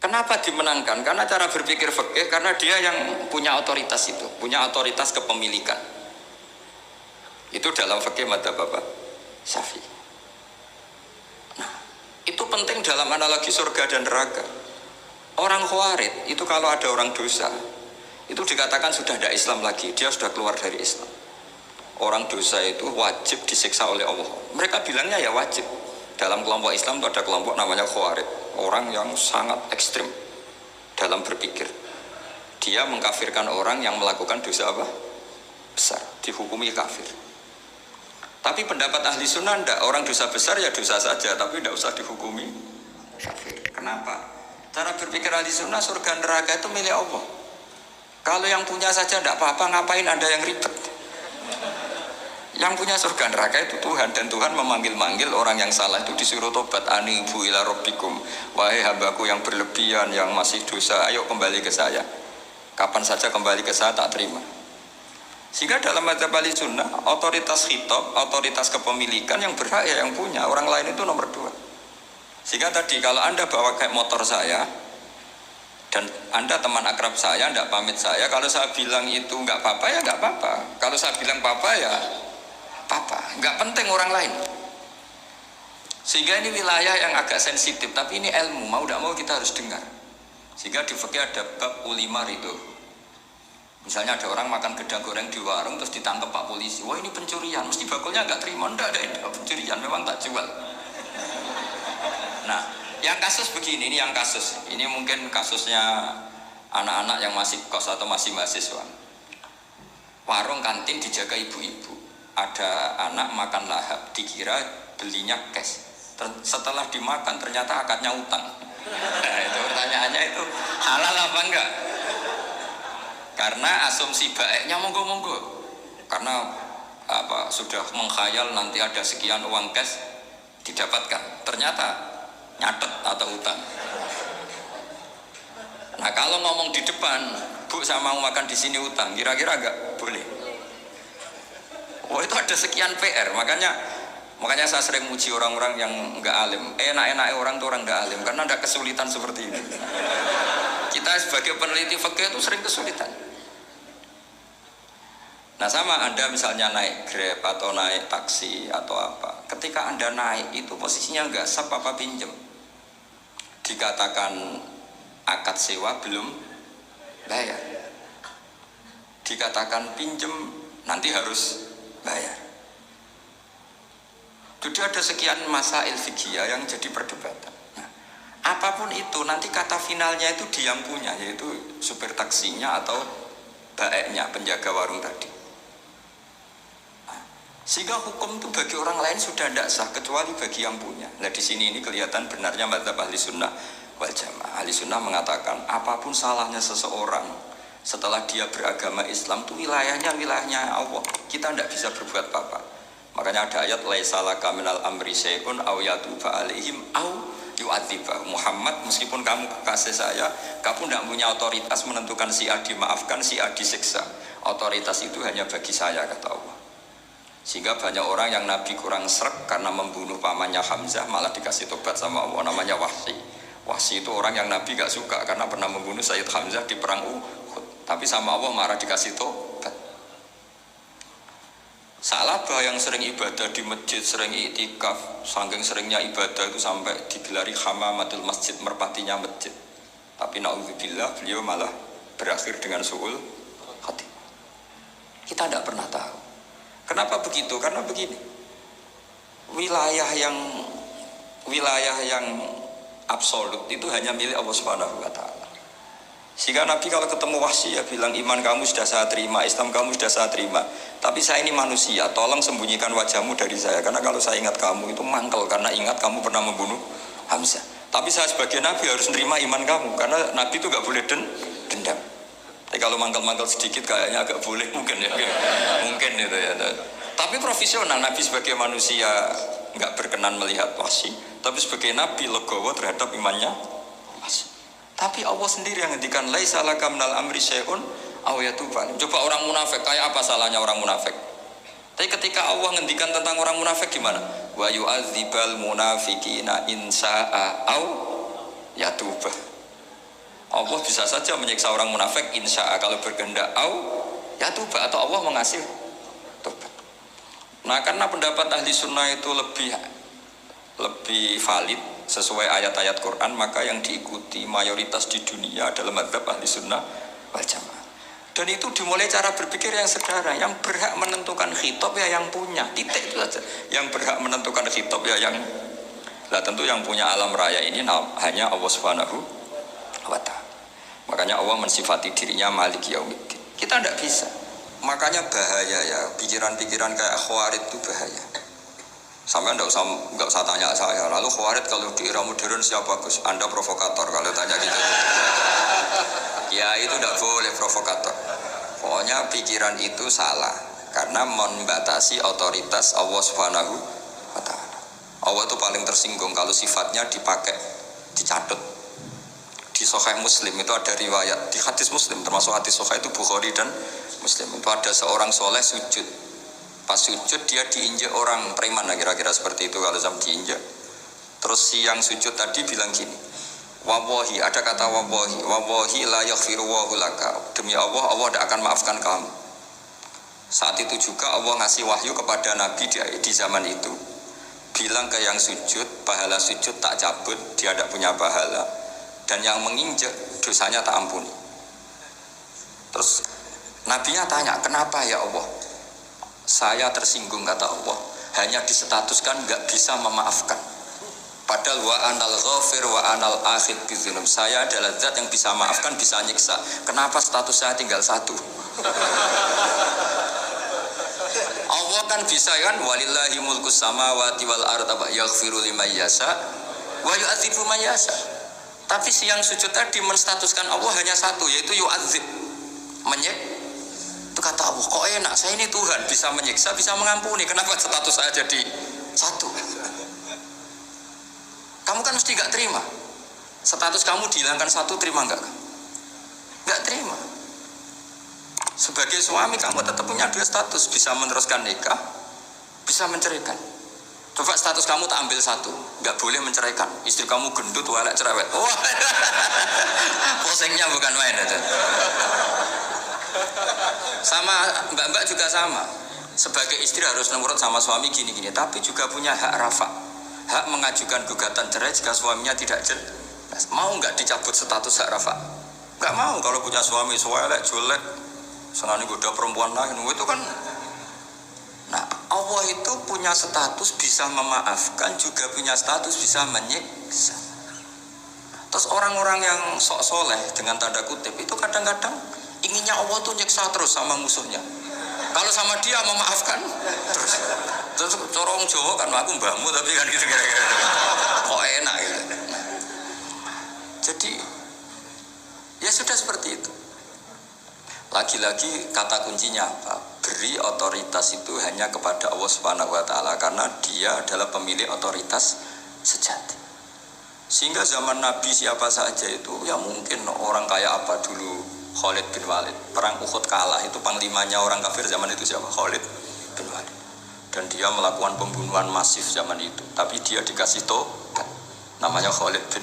Kenapa dimenangkan? Karena cara berpikir fikih, karena dia yang punya otoritas itu, punya otoritas kepemilikan. Itu dalam fikih madzhab apa? Syafi'i. Nah, itu penting dalam analogi surga dan neraka. Orang Khawarij itu kalau ada orang dosa, itu dikatakan sudah tidak Islam lagi, dia sudah keluar dari Islam. Orang dosa itu wajib disiksa oleh Allah. Mereka bilangnya ya wajib. Dalam kelompok Islam itu ada kelompok namanya Khawarij, orang yang sangat ekstrim dalam berpikir. Dia mengkafirkan orang yang melakukan dosa apa? Besar, dihukumi kafir. Tapi pendapat ahli sunnah enggak, orang dosa besar ya dosa saja, tapi tidak usah dihukumi kafir. Kenapa? Cara berpikir ahli sunnah, surga neraka itu milik Allah. Kalau yang punya saja enggak apa-apa, ngapain Anda yang ribet? Yang punya surga neraka itu Tuhan, dan Tuhan memanggil-manggil orang yang salah itu disuruh tobat. Anibu ila rabbikum, wahai hambaku yang berlebihan, yang masih dosa, ayo kembali ke saya. Kapan saja kembali ke saya tak terima. Sehingga dalam madzhab ahli sunnah, otoritas khitab, otoritas kepemilikan yang berhak ya yang punya, orang lain itu nomor 2. Sehingga tadi kalau Anda bawa kayak motor saya, dan Anda teman akrab saya, tidak pamit saya, kalau saya bilang itu nggak apa-apa ya nggak apa-apa. Kalau saya bilang apa-apa ya apa, nggak penting orang lain. Sehingga ini wilayah yang agak sensitif, tapi ini ilmu, mau tidak mau kita harus dengar. Sehingga di fikih ada bab ulimar itu. Misalnya ada orang makan gedang goreng di warung terus ditangkap Pak polisi, wah ini pencurian, mesti bakulnya nggak terima. Enggak ada ini pencurian, memang tak jual. Nah, yang kasus begini, ini yang kasus, ini mungkin kasusnya anak-anak yang masih kos atau masih mahasiswa. Warung kantin dijaga ibu-ibu. Ada anak makan lahap, dikira belinya cash. Setelah dimakan ternyata akadnya utang. Nah, itu pertanyaannya itu halal apa enggak? Karena asumsi baiknya monggo-monggo. Karena apa, sudah mengkhayal nanti ada sekian uang cash didapatkan. Ternyata nyatet atau utang. Nah, kalau ngomong di depan, Bu saya mau makan di sini utang, kira-kira enggak boleh. Oh itu ada sekian PR, makanya saya sering muji orang-orang yang enggak alim. Enak-enak orang tuh orang enggak alim karena ada kesulitan seperti ini. Kita sebagai peneliti fikih itu sering kesulitan. Nah sama Anda misalnya naik Grab atau naik taksi atau apa, ketika Anda naik itu posisinya enggak sap apa pinjem, dikatakan akad sewa belum bayar, dikatakan pinjem nanti harus bayar. Jadi ada sekian masail fikih yang jadi perdebatan. Nah, apapun itu nanti kata finalnya itu dia yang punya, yaitu supir taksinya atau baeknya, penjaga warung tadi. Nah, sehingga hukum itu bagi orang lain sudah tidak sah kecuali bagi yang punya. Nah di sini ini kelihatan benarnya madzhab ahli sunnah wal jamaah. Ahli sunnah mengatakan apapun salahnya seseorang setelah dia beragama Islam itu wilayahnya Allah. Kita tidak bisa berbuat apa-apa. Makanya ada ayat laisa laka minal amri syai'un aw yatuba alaihim aw yu'adziba. Muhammad, meskipun kamu kekasih saya, kamu tidak punya otoritas menentukan si A dimaafkan, si A disiksa. Otoritas itu hanya bagi saya, kata Allah. Sehingga banyak orang yang Nabi kurang srek karena membunuh pamannya Hamzah malah dikasih tobat sama Allah, namanya Wahsy. Wahsy itu orang yang Nabi gak suka karena pernah membunuh Sayyid Hamzah di perang Uhud. Tapi sama Allah marah dikasih tobat. Salabah yang sering ibadah di masjid, sering iktikaf, saking seringnya ibadah itu sampai digelari hamamatul masjid, merpatinya masjid. Tapi na'udzubillah beliau malah berakhir dengan su'ul hati. Kita tidak pernah tahu. Kenapa begitu? Karena begini. Wilayah yang absolut itu hanya milik Allah Subhanahu wa taala. Sehingga Nabi kalau ketemu Wahsy ya bilang iman kamu sudah saya terima, Islam kamu sudah saya terima. Tapi saya ini manusia, tolong sembunyikan wajahmu dari saya. Karena kalau saya ingat kamu itu mangkel karena ingat kamu pernah membunuh Hamzah. Tapi saya sebagai Nabi harus nerima iman kamu karena Nabi itu gak boleh dendam. Tapi kalau mangkel-mangkel sedikit kayaknya agak boleh mungkin ya. Mungkin itu ya. Tapi profesional Nabi sebagai manusia gak berkenan melihat Wahsy. Tapi sebagai Nabi legowo terhadap imannya Wahsy. Tapi Allah sendiri yang ngendikan laisa laka minal amri syai'un aw yatuba. Coba orang munafik, kayak apa salahnya orang munafik? Tapi ketika Allah ngendikan tentang orang munafik gimana? Wa yu'adzibal munafiqina in sa'a aw yatuba. Allah bisa saja menyiksa orang munafik insya kalau berkehendak ya tobat atau Allah mengasih tobat. Nah karena pendapat ahli sunnah itu lebih valid sesuai ayat-ayat Quran, maka yang diikuti mayoritas di dunia adalah madzhab ahli sunnah wal jamaah. Dan itu dimulai cara berpikir yang sederhana, yang berhak menentukan khitab ya yang punya, titik itu saja. Yang berhak menentukan khitab ya yang, lah tentu yang punya alam raya ini hanya Allah Subhanahu wa ta'ala. Makanya Allah mensifati dirinya Malik Yaumiddin. Kita tidak bisa. Makanya bahaya ya, pikiran-pikiran kayak Khawarij itu bahaya. Sampai nggak usah tanya saya. Lalu Khawarij kalau di era modern siapa Gus? Anda provokator kalau tanya gitu. Ya itu tidak boleh provokator. Pokoknya pikiran itu salah karena membatasi otoritas Allah Subhanahu wa ta'ala. Allah itu paling tersinggung kalau sifatnya dipakai, dicatut. Di Sahih Muslim itu ada riwayat, di hadis Muslim termasuk hadis Sahih itu Bukhari dan Muslim, itu ada seorang soleh sujud. Pas sujud dia diinjak orang preman, kira-kira seperti itu kalau sampai diinjak. Terus si yang sujud tadi bilang gini, wallahi, ada kata wallahi la yaghfiru wallahu laka, demi Allah, Allah tidak akan maafkan kamu. Saat itu juga Allah ngasih wahyu kepada Nabi di zaman itu, bilang ke yang sujud, pahala sujud tak cabut, dia tidak punya pahala, dan yang menginjak dosanya tak ampuni. Terus Nabinya tanya, kenapa ya Allah? Saya tersinggung, kata Allah, hanya disetatuskan nggak bisa memaafkan. Padahal wa anal ghafir wa anal akhid bizunub, saya adalah zat yang bisa maafkan, bisa nyiksa. Kenapa status saya tinggal satu? Allah kan bisa kan, walillahi mulkus samawati wal ardh yaghfiru liman yasha wa yu'adzibu man yasha. Tapi si yang sujud tadi menstatuskan Allah hanya satu, yaitu yu'adzib, menyiksa. Itu kata Allah, kok enak, saya ini Tuhan, bisa menyiksa, bisa mengampuni, kenapa status saya jadi satu? Kamu kan mesti gak terima. Status kamu dihilangkan satu, terima gak? Gak terima. Sebagai suami kamu tetap punya dua status, bisa meneruskan nikah, bisa menceraikan. Coba status kamu tak ambil satu, gak boleh menceraikan. Istri kamu gendut, walek, cerewet. Wah, posengnya bukan main itu. Sama mbak-mbak juga sama. Sebagai istri harus nurut sama suami gini-gini, tapi juga punya hak rafa, hak mengajukan gugatan cerai jika suaminya tidak jelas. Mau nggak dicabut status hak rafa? Nggak mau. Kalau punya suami jelek, senang goda perempuan lain, itu kan. Nah, Allah itu punya status bisa memaafkan, juga punya status bisa menyiksa. Terus orang-orang yang sok soleh dengan tanda kutip itu kadang-kadang inginnya Allah tuh nyiksa terus sama musuhnya. Kalau sama dia memaafkan terus corong Jawa kan, aku mbahmu tapi kan gitu kira-kira. Kok enak gitu. Jadi ya sudah seperti itu. Lagi-lagi kata kuncinya apa? Beri otoritas itu hanya kepada Allah Subhanahu wa ta'ala, karena dia adalah pemilik otoritas sejati. Sehingga zaman Nabi siapa saja itu, ya mungkin orang kayak apa dulu, Khalid bin Walid, perang Uhud kalah, itu panglimanya orang kafir zaman itu siapa? Khalid bin Walid. Dan dia melakukan pembunuhan masif zaman itu, tapi dia dikasih tobat, namanya Khalid bin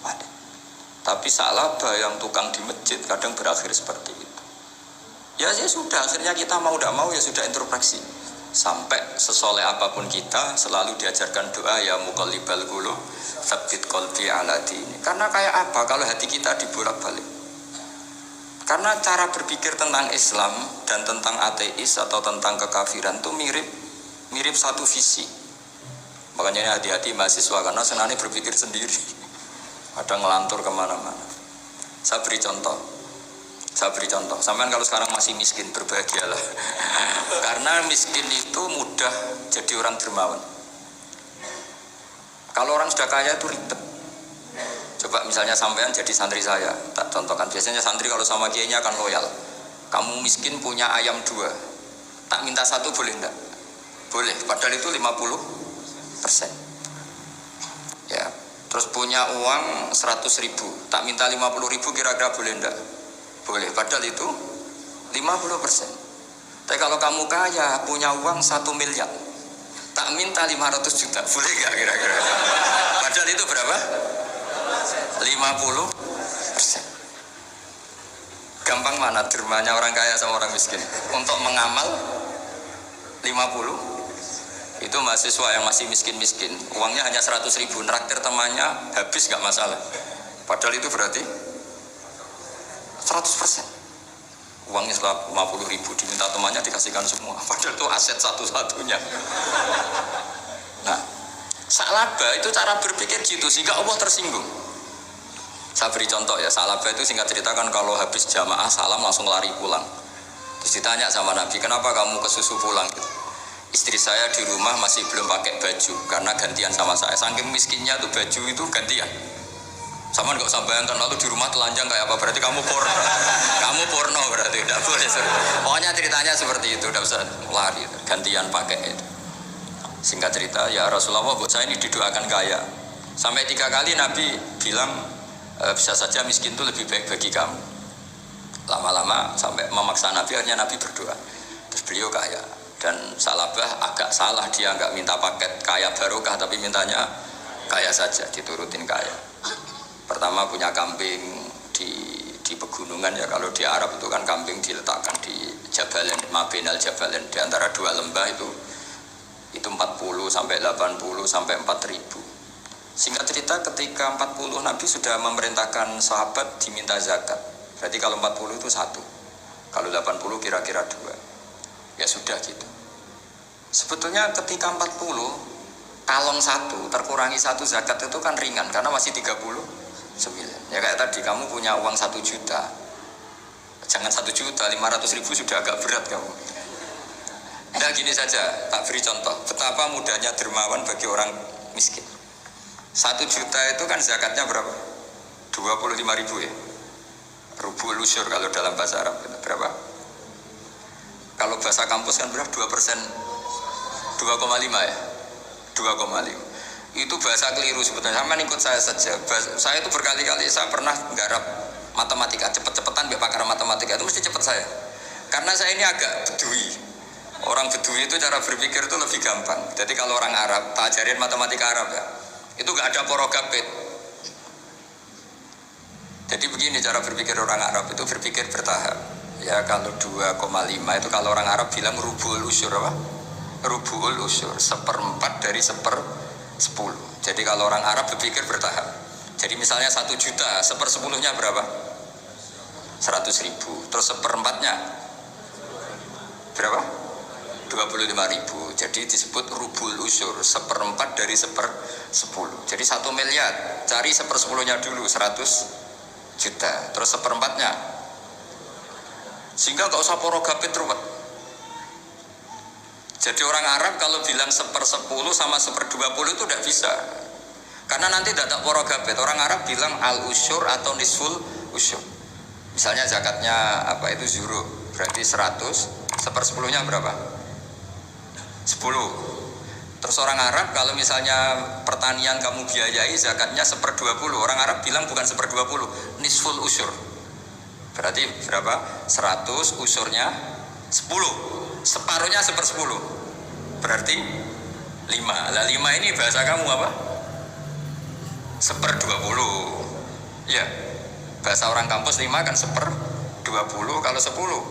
Walid. Tapi Sa'labah yang tukang di masjid kadang berakhir seperti itu. Ya sudah, akhirnya kita mau tidak mau ya sudah introspeksi. Sampai sesoleh apapun kita selalu diajarkan doa, ya muqallibal qulub tsabbit qalbi ala dini. Karena kayak apa kalau hati kita dibolak-balik? Karena cara berpikir tentang Islam dan tentang ateis atau tentang kekafiran itu mirip satu visi. Makanya hati-hati mahasiswa, karena senangnya berpikir sendiri. Ada ngelantur kemana-mana. Saya beri contoh. Sampai kalau sekarang masih miskin, berbahagialah. Karena miskin itu mudah jadi orang dermawan. Kalau orang sudah kaya itu ribet. Coba misalnya sampean jadi santri saya, tak contohkan. Biasanya santri kalau sama kiainya akan loyal. Kamu miskin punya ayam 2, tak minta 1 boleh enggak? Boleh, padahal itu 50%. Ya, terus punya uang 100.000, tak minta 50.000, kira-kira boleh enggak? Boleh, padahal itu 50%. Tapi kalau kamu kaya, punya uang 1 miliar, tak minta 500 juta, boleh enggak kira-kira? Padahal itu berapa? 50%. Gampang mana dermanya orang kaya sama orang miskin? Untuk mengamal 50, itu mahasiswa yang masih miskin-miskin, uangnya hanya 100.000, nraktir temannya habis gak masalah. Padahal itu berarti 100%. Uangnya setelah 50.000 diminta temannya dikasihkan semua. Padahal itu aset satu-satunya. Nah, salaba itu cara berpikir gitu sehingga Allah tersinggung. Saya beri contoh ya, salaba itu singkat cerita kan kalau habis jamaah salam langsung lari pulang. Terus ditanya sama Nabi, kenapa kamu kesusu pulang gitu? Istri saya di rumah masih belum pakai baju karena gantian sama saya. Saking miskinnya tuh baju itu gantian. Sama nggak usah bayangkan lalu di rumah telanjang kayak apa, berarti kamu porno. Kamu porno berarti tidak boleh. Pokoknya ceritanya seperti itu, tidak usah lari, gantian pakai itu. Singkat cerita, ya Rasulullah, buat saya ini didoakan kaya. Sampai 3 kali Nabi bilang bisa saja miskin itu lebih baik bagi kamu. Lama-lama sampai memaksa Nabi, akhirnya Nabi berdoa. Terus beliau kaya. Dan Salabah agak salah, dia nggak minta paket kaya barokah, tapi mintanya kaya saja, diturutin kaya. Pertama punya kambing di pegunungan ya, kalau di Arab itu kan kambing diletakkan di Jabalen, Mabinal Jabalen, di antara 2 lembah itu 40 sampai 80 sampai 4.000. Singkat cerita ketika 40 Nabi sudah memerintahkan sahabat diminta zakat. Berarti kalau 40 itu 1, kalau 80 kira-kira 2. Ya sudah gitu. Sebetulnya ketika 40 kalong 1 terkurangi 1 zakat itu kan ringan karena masih 39. Ya kayak tadi kamu punya uang 1 juta, jangan 1 juta, 500.000 sudah agak berat kamu. Nah gini saja, tak beri contoh betapa mudahnya dermawan bagi orang miskin. 1 juta itu kan zakatnya berapa? 25.000 ya. Rubul usyur kalau dalam bahasa Arab itu berapa? Kalau bahasa kampus kan berapa? 2%, 2,5 ya, 2,5. Itu bahasa keliru sebetulnya. Sama ikut saya saja. Saya itu berkali-kali saya pernah nggarap matematika, cepet-cepetan biar pakar matematika itu mesti cepet saya. Karena saya ini agak bedui. Orang bedui itu cara berpikir itu lebih gampang. Jadi kalau orang Arab, tak ajarin matematika Arab ya, itu nggak ada porogapit. Jadi begini cara berpikir orang Arab itu berpikir bertahap. Ya kalau 2,5 itu kalau orang Arab bilang rubul usyur apa? Rubul usyur, 1/4 dari 10. Jadi kalau orang Arab berpikir bertahap. Jadi misalnya 1 juta, 1/10-nya berapa? 100.000. Terus 1/4-nya berapa? 25.000. Jadi disebut rubul usyur, 1/4 dari 10. Jadi 1 miliar, cari 1/10-nya dulu, 100 juta. Terus 1/4-nya. Sehingga nggak usah porogapit ruwet. Jadi orang Arab kalau bilang 1/10 sama 1/20 itu tidak bisa. Karena nanti tidak ada porogapit. Orang Arab bilang al-usyur atau nisful usyur. Misalnya zakatnya apa itu zuru, berarti 100, 1/10-nya berapa? 10. Terus orang Arab kalau misalnya pertanian kamu biayai zakatnya 1/20. Orang Arab bilang bukan 1/20, nisful usyur. Berarti berapa? 100 usyurnya 10. Separuhnya 1/10 berarti 5. Lah 5 ini bahasa kamu apa? 1/20. Ya, bahasa orang kampus 5 kan 1/20. Kalau 10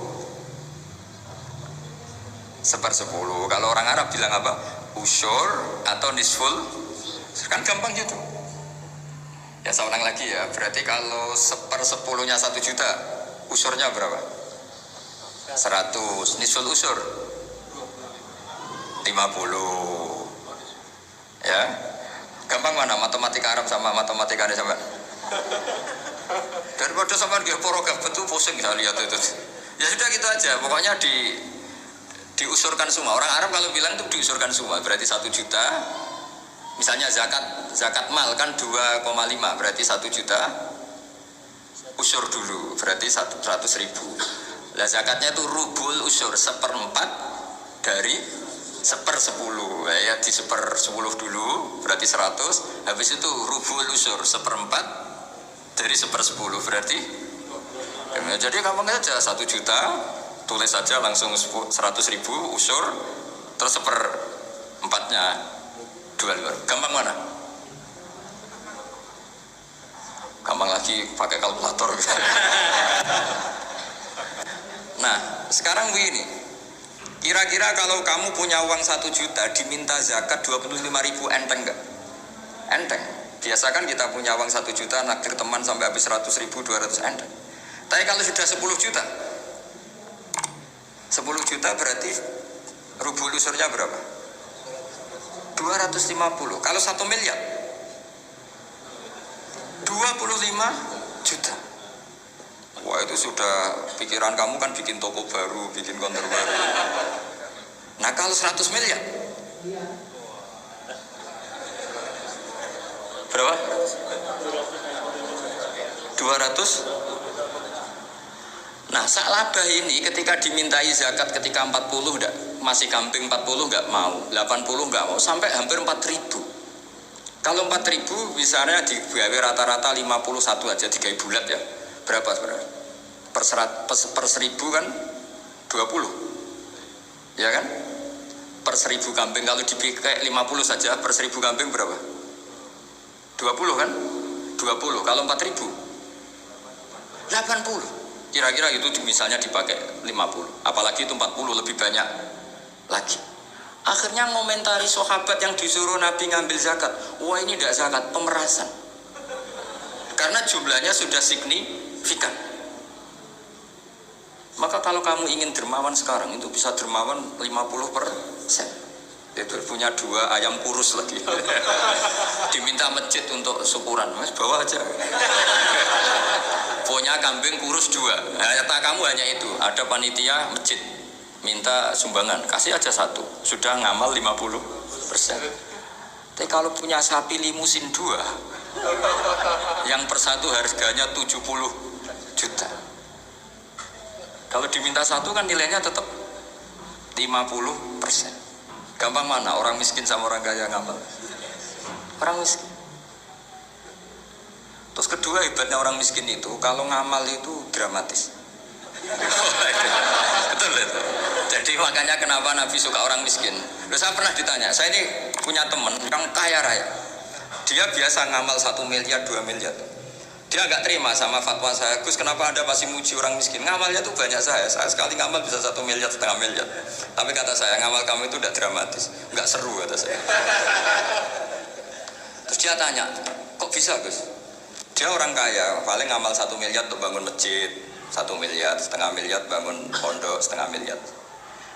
1/10. Kalau orang Arab bilang apa? Usyur atau nisful. Kan gampang gitu. Ya saya ulang lagi ya. Berarti kalau 1/10-nya 1 juta, usyurnya berapa? 100. Nisful usyur 50. Ya. Gampang mana matematika Arab sama matematika ini sampai? Daripada sama dia porogaf betul pusing saya lihat itu. Ya sudah gitu aja. Pokoknya diusurkan semua. Orang Arab kalau bilang itu diusurkan semua. Berarti 1 juta. Misalnya zakat mal kan 2,5 berarti 1 juta. Usur dulu berarti 100.000. Lah zakatnya itu rubul usyur, 1/4 dari 1/10. Ya di 1/10 dulu berarti 100. Habis itu rubul usyur 1/4 dari 1/10 berarti ya, jadi gampang aja 1 juta tulis saja langsung 100.000 usyur terus 1/4-nya 25. Gampang mana? Gampang lagi pakai kalkulator. Nah, sekarang begini. Kira-kira kalau kamu punya uang 1 juta diminta zakat 25.000 enteng enggak? Enteng. Biasa kan kita punya uang 1 juta naktir teman sampai habis 100.000, 200 enteng. Tapi kalau sudah 10 juta 10 juta berarti rubuh lusurnya berapa? 250. Kalau 1 miliar 25 juta. Wah, itu sudah pikiran kamu kan bikin toko baru, bikin konter baru. Nah, kalau 100 miliar berapa? 200. Nah, sak labah ini ketika dimintai zakat ketika 40 enggak, masih kambing 40 enggak mau, 80 enggak mau, sampai hampir 4.000. Kalau 4.000 misalnya digawe rata-rata 51 aja, digawe bulat ya. Berapa sebenarnya? Per 1.000 kan 20. Ya kan? Per 1.000 kambing kalau dipakai 50 saja, per 1.000 kambing berapa? 20 kan? 20. Kalau 4.000 80. Kira-kira itu misalnya dipakai 50. Apalagi itu 40 lebih banyak lagi. Akhirnya ngomentari sahabat yang disuruh Nabi ngambil zakat. Wah, ini tidak zakat, pemerasan. Karena jumlahnya sudah signifikan. Maka kalau kamu ingin dermawan sekarang, itu bisa dermawan 50%. Itu punya 2 ayam kurus lagi. Diminta masjid untuk syukuran, mas bawa aja. Punya kambing kurus 2. Nah, kamu hanya itu. Ada panitia masjid minta sumbangan, kasih aja 1. Sudah ngamal 50%. Tapi kalau punya sapi limusin 2, yang per 1 harganya 70 juta. Kalau diminta 1 kan nilainya tetap 50%. Gampang mana orang miskin sama orang kaya ngamal? Orang miskin. Terus kedua, hebatnya orang miskin itu kalau ngamal itu dramatis. Betul itu. Jadi makanya kenapa Nabi suka orang miskin. Loh, saya pernah ditanya, saya ini punya teman yang kaya raya. Dia biasa ngamal 1 miliar, 2 miliar. Dia nggak terima sama fatwa saya, Gus kenapa Anda masih muji orang miskin? Ngamalnya tuh banyak saya sekali ngamal bisa 1 miliar, setengah miliar. Tapi kata saya, ngamal kamu itu udah dramatis, nggak seru kata saya. Terus dia tanya, kok bisa Gus? Dia orang kaya, paling ngamal 1 miliar untuk bangun masjid, 1 miliar, setengah miliar bangun pondok, setengah miliar.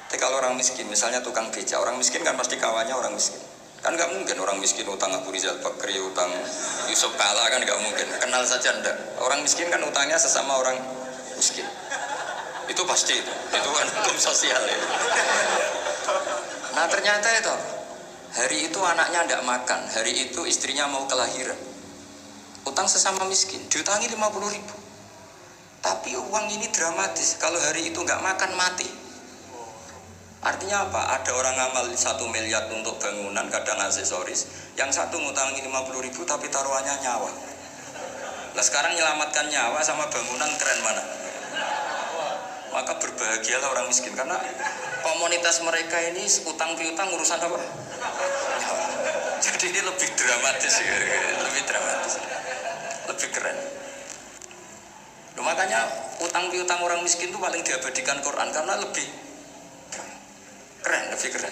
Tapi kalau orang miskin, misalnya tukang beca, orang miskin kan pasti kawannya orang miskin. Kan nggak mungkin orang miskin utang Abu Rizal Bakri, utang Yusuf Kala, kan nggak mungkin. Kenal saja enggak. Orang miskin kan utangnya sesama orang miskin. Itu pasti itu kan hukum sosial ya. Nah ternyata itu hari itu anaknya enggak makan, hari itu istrinya mau kelahiran. Utang sesama miskin, diutangi 50.000. Tapi uang ini dramatis. Kalau hari itu nggak makan mati. Artinya apa? Ada orang ngamal 1 miliar untuk bangunan, kadang aksesoris. Yang satu ngutangi 50.000 tapi taruhannya nyawa. Nah sekarang menyelamatkan nyawa sama bangunan keren mana? Maka berbahagialah orang miskin. Karena komunitas mereka ini utang piutang urusan apa? Nyawa. Jadi ini lebih dramatis ya. Lebih dramatis. Lebih keren. Loh, makanya utang piutang orang miskin itu paling diabadikan Quran. Karena lebih keren, lebih keren.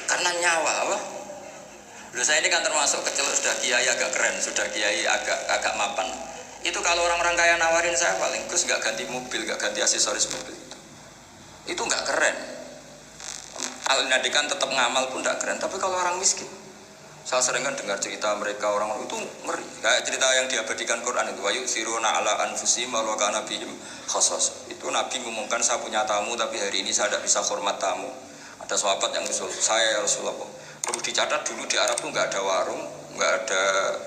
Karena nyawa apa? Loh, saya ini kan termasuk kecil sudah kiai agak keren, sudah kiai agak mapan. Itu kalau orang-orang kaya nawarin saya paling Gus nggak ganti mobil, nggak ganti aksesoris mobil itu nggak keren. Al-Nadikan tetap ngamal pun nggak keren. Tapi kalau orang miskin, saya sering kan dengar cerita mereka orang itu ngeri. Kayak cerita yang diabadikan Quran itu, wayu siruna ala anfusihim wa kana bihim khassas. Itu Nabi mengumumkan saya punya tamu tapi hari ini saya tidak bisa hormat tamu. Ada sahabat yang usul, saya ya Rasulullah, perlu dicatat dulu di Arab tuh nggak ada warung, nggak ada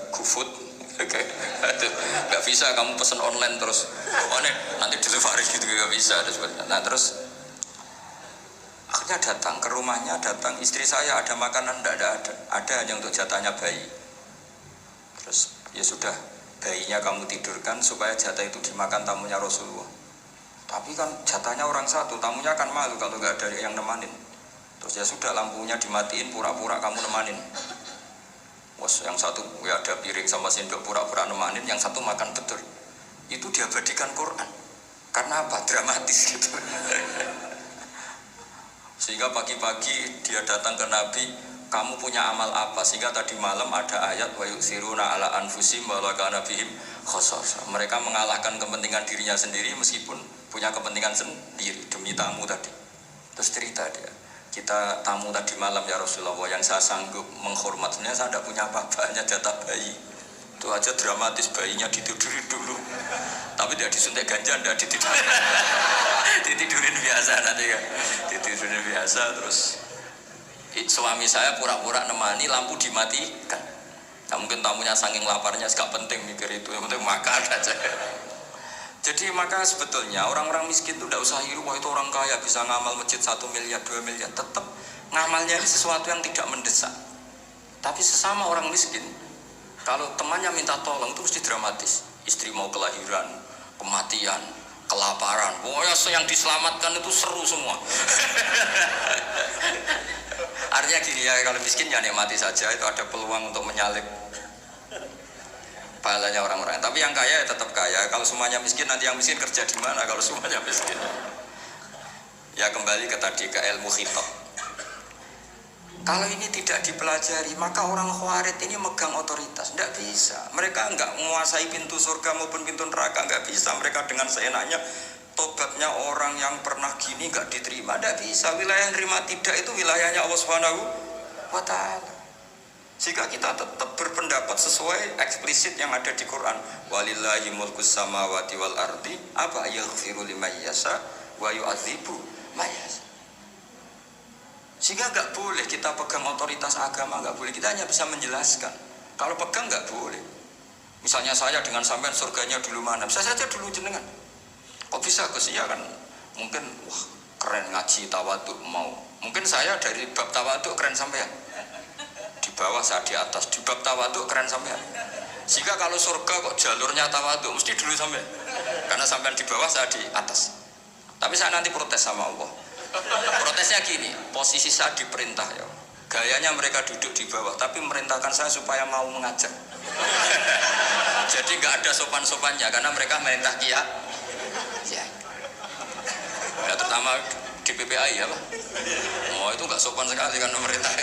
GoFood, nggak bisa kamu pesen online terus, nanti delivery gitu nggak bisa. Nah terus akhirnya datang ke rumahnya, datang istri saya ada makanan, tidak ada hanya untuk jatahnya bayi. Terus ya sudah, bayinya kamu tidurkan supaya jatah itu dimakan tamunya Rasulullah. Tapi kan jatahnya orang satu, tamunya kan malu kalau nggak ada yang nemanin. Terus ya sudah, lampunya dimatiin, pura-pura kamu nemanin. Wos yang satu ya ada piring sama sendok, pura-pura nemanin, yang satu makan betul. Itu diabadikan Quran. Karena apa? Dramatis gitu. Sehingga pagi-pagi dia datang ke Nabi, kamu punya amal apa? Sehingga tadi malam ada ayat wa yusiruna ala anfusihim wa law kana bihim khasasah. Mereka mengalahkan kepentingan dirinya sendiri meskipun punya kepentingan sendiri demi tamu tadi. Terus cerita dia, kita tamu tadi malam ya Rasulullah, yang saya sanggup menghormat, sebenarnya saya tidak punya apa-apa, hanya jatah bayi. Itu aja dramatis, bayinya ditidurin dulu. Tapi dia disuntik ganja, tidak ditidurin. Ditidurin biasa nanti ya. Ditidurin biasa, terus suami saya pura-pura nemani, lampu dimatikan. Nah, mungkin tamunya saking laparnya, gak penting mikir itu, yang penting makan aja. Jadi maka sebetulnya orang-orang miskin itu tidak usah hiru, wah itu orang kaya bisa ngamal masjid 1 miliar, 2 miliar. Tetap ngamalnya ini sesuatu yang tidak mendesak. Tapi sesama orang miskin, kalau temannya minta tolong itu mesti dramatis. Istri mau kelahiran, kematian, kelaparan. Pokoknya yang diselamatkan itu seru semua. Artinya gini ya, kalau miskin ya nikmati saja, itu ada peluang untuk menyalip pahalanya orang-orang. Tapi yang kaya ya tetap kaya. Kalau semuanya miskin, nanti yang miskin kerja di mana kalau semuanya miskin? Ya kembali ke tadi, ke ilmu khitab. Kalau ini tidak dipelajari, maka orang Khawarij ini megang otoritas. Tidak bisa. Mereka enggak menguasai pintu surga maupun pintu neraka. Enggak bisa. Mereka dengan seenaknya, tobatnya orang yang pernah gini enggak diterima. Tidak bisa. Wilayah yang terima tidak itu wilayahnya Allah Subhanahu wa Ta'ala. Jika kita tetap berpendapat sesuai eksplisit yang ada di Quran, walillahi mulkus samawati wal ardi, apa yaghfiru liman yasha wa yu'adzibu man yasha. Sehingga enggak boleh kita pegang otoritas agama, enggak boleh. Kita hanya bisa menjelaskan. Kalau pegang enggak boleh. Misalnya saya dengan sampean surganya dulu mana? Bisa saja dulu jenengan. Kok bisa Gus? Ya kan mungkin wah keren ngaji tawadhu mau. Mungkin saya dari bab tawadhu keren sampean. Di bawah saya di atas, di bab tawadhu keren sampean. Jika kalau surga kok jalurnya tawadhu mesti dulu sampean. Karena sampean di bawah saya di atas. Tapi saya nanti protes sama Allah. Protesnya gini, posisi saya diperintah ya. Gayanya mereka duduk di bawah, tapi merintahkan saya supaya mau mengajak. Jadi nggak ada sopan-sopannya karena mereka merintah ya. Ya terutama di PPI ya Pak. Oh itu nggak sopan sekali kan merintah.